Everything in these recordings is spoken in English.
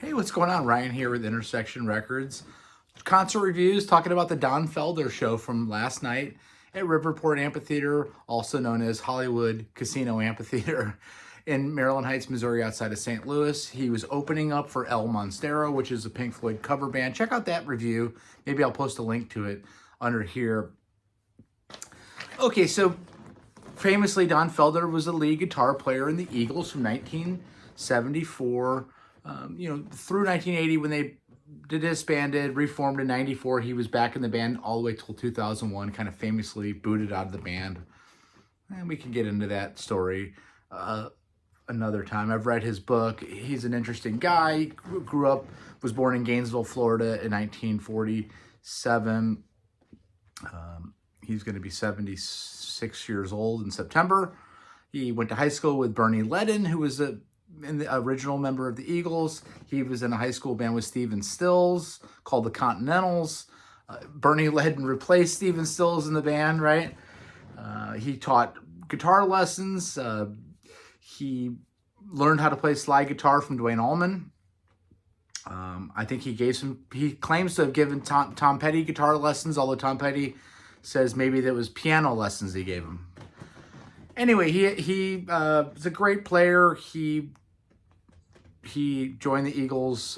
Hey, what's going on? Ryan here with Intersection Records. Concert reviews, talking about the Don Felder show from last night at Riverport Amphitheater, also known as Hollywood Casino Amphitheater in Maryland Heights, Missouri, outside of St. Louis. He was opening up for El Monstero, which is a Pink Floyd cover band. Check out that review. Maybe I'll post a link to it under here. Okay, so famously, Don Felder was a lead guitar player in the Eagles from 1974 through 1980 when they disbanded, reformed in 94. He was back in the band all the way till 2001, kind of famously booted out of the band. And we can get into that story another time. I've read his book. He's an interesting guy. Was born in Gainesville, Florida in 1947. He's going to be 76 years old in September. He went to high school with Bernie Ledden, who was the original member of the Eagles. He was in a high school band with Stephen Stills called the Continentals. Bernie Ledden replaced Stephen Stills in the band, right? He taught guitar lessons. He learned how to play slide guitar from Duane Allman. I think he claims to have given Tom Petty guitar lessons, although Tom Petty says maybe that was piano lessons he gave him. Anyway, he was a great player. He joined the Eagles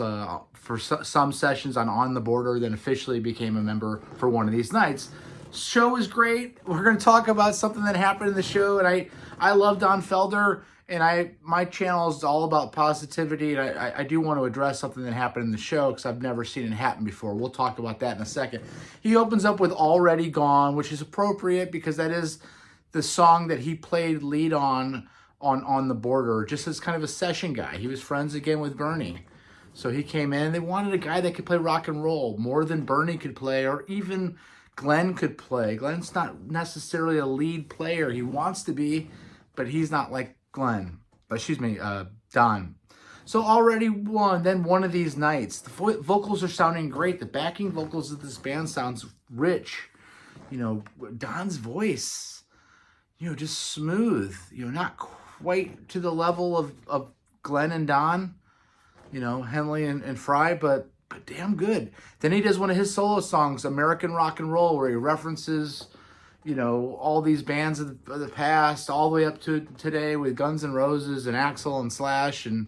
for some sessions on the Border, then officially became a member for one of these nights. Show was great. We're going to talk about something that happened in the show, and I love Don Felder, and my channel is all about positivity, and I do want to address something that happened in the show because I've never seen it happen before. We'll talk about that in a second. He opens up with Already Gone, which is appropriate because that is the song that he played lead on the Border, just as kind of a session guy. He was friends again with Bernie. So he came in. They wanted a guy that could play rock and roll more than Bernie could play, or even Glenn could play. Glenn's not necessarily a lead player. He wants to be, but he's not like Don. So Already Won, then One of These Nights. The vocals are sounding great. The backing vocals of this band sounds rich. Don's voice, just smooth, not quite to the level of Glenn and Don, Henley and Fry, but damn good. Then he does one of his solo songs, American Rock and Roll, where he references, all these bands of the past, all the way up to today with Guns N' Roses and Axl and Slash and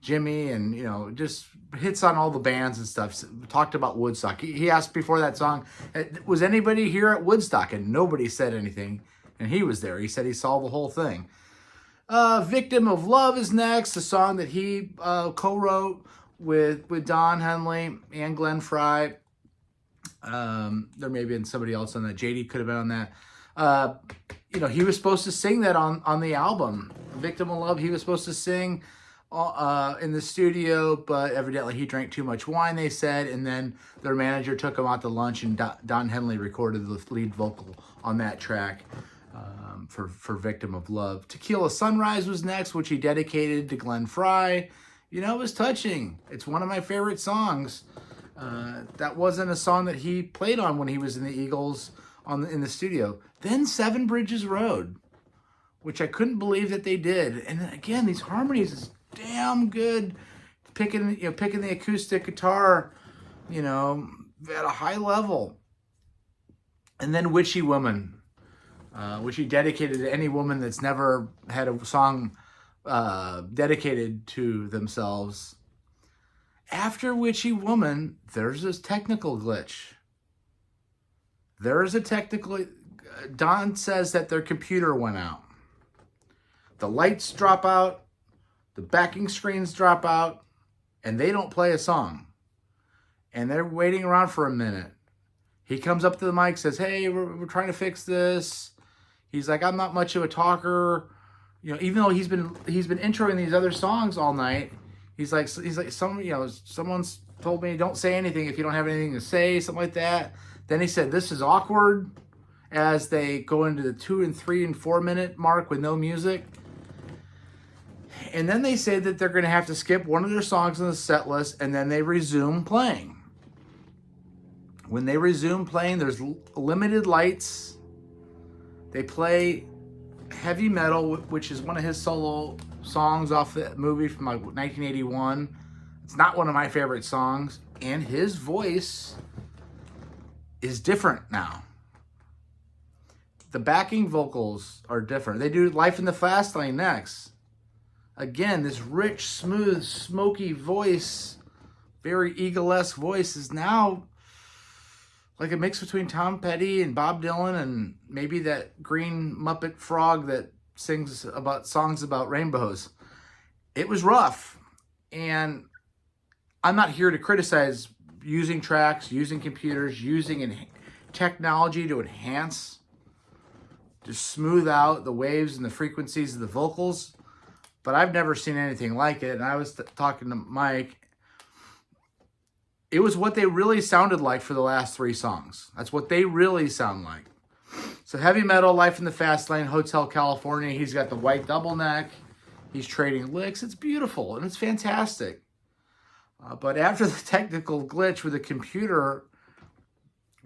Jimmy, and, just hits on all the bands and stuff. Talked about Woodstock. He asked before that song, was anybody here at Woodstock? And nobody said anything. And he was there. He said he saw the whole thing. Victim of Love is next, a song that he co-wrote with Don Henley and Glenn Fry. There may have been somebody else on that. JD could have been on that. He was supposed to sing that on the album. Victim of Love, he was supposed to sing in the studio, but evidently he drank too much wine, they said, and then their manager took him out to lunch, and Don Henley recorded the lead vocal on that track. For Victim of Love. Tequila Sunrise was next, which he dedicated to Glenn Fry. It was touching. It's one of my favorite songs. That wasn't a song that he played on when he was in the Eagles in the studio. Then Seven Bridges Road, which I couldn't believe that they did. And again, these harmonies is damn good. Picking the acoustic guitar, at a high level. And then Witchy Woman, which he dedicated to any woman that's never had a song dedicated to themselves. After Witchy Woman, there's this technical glitch. Don says that their computer went out. The lights drop out, the backing screens drop out, and they don't play a song. And they're waiting around for a minute. He comes up to the mic, says, hey, we're trying to fix this. He's like, I'm not much of a talker, even though he's been introing these other songs all night. He's like, someone's told me don't say anything if you don't have anything to say, something like that. Then he said, this is awkward, as they go into the 2 and 3 and 4 minute mark with no music. And then they say that they're going to have to skip one of their songs on the set list, and then they resume playing. When they resume playing, there's limited lights. They play Heavy Metal, which is one of his solo songs off the movie from like 1981. It's not one of my favorite songs, and his voice is different now. The backing vocals are different. They do Life in the Fast Lane next. Again, this rich, smooth, smoky voice, very Eagle-esque voice is now like a mix between Tom Petty and Bob Dylan and maybe that green Muppet frog that sings about songs about rainbows. It was rough. And I'm not here to criticize using tracks, using computers, using technology to enhance, to smooth out the waves and the frequencies of the vocals. But I've never seen anything like it. And I was talking to Mike. It was what they really sounded like for the last 3 songs. That's what they really sound like. So heavy metal, Life in the Fast Lane, Hotel California. He's got the white double neck. He's trading licks. It's beautiful and it's fantastic. But after the technical glitch with the computer,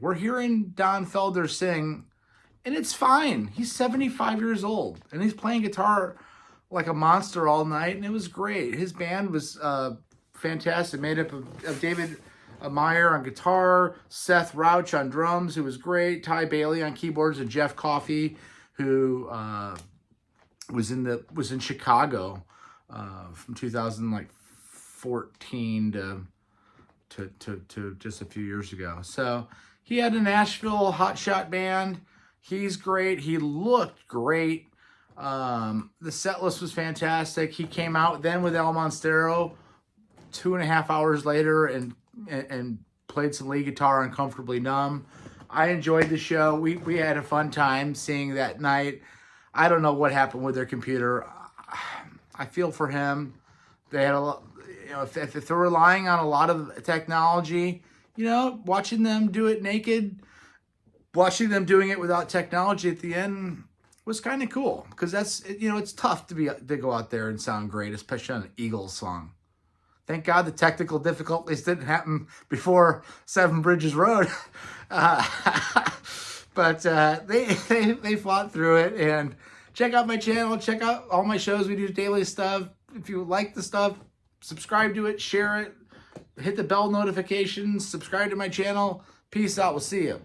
we're hearing Don Felder sing, and it's fine. He's 75 years old, and he's playing guitar like a monster all night, and it was great. His band was fantastic, made up of David Meyer on guitar, Seth Rauch on drums, who was great, Ty Bailey on keyboards, and Jeff Coffey, who was in Chicago from 2014 to just a few years ago. So he had a Nashville hotshot band. He's great. He looked great. The set list was fantastic. He came out then with El Monstero 2.5 hours later and played some lead guitar on Comfortably Numb. I enjoyed the show. We had a fun time seeing that night. I don't know what happened with their computer. I feel for him. They had a lot, if they're relying on a lot of technology, watching them do it naked, watching them doing it without technology at the end was kind of cool, because that's, it's tough to go out there and sound great, especially on an Eagles song. Thank God the technical difficulties didn't happen before Seven Bridges Road. But they fought through it. And check out my channel. Check out all my shows. We do daily stuff. If you like the stuff, subscribe to it, share it, hit the bell notifications, subscribe to my channel. Peace out. We'll see you.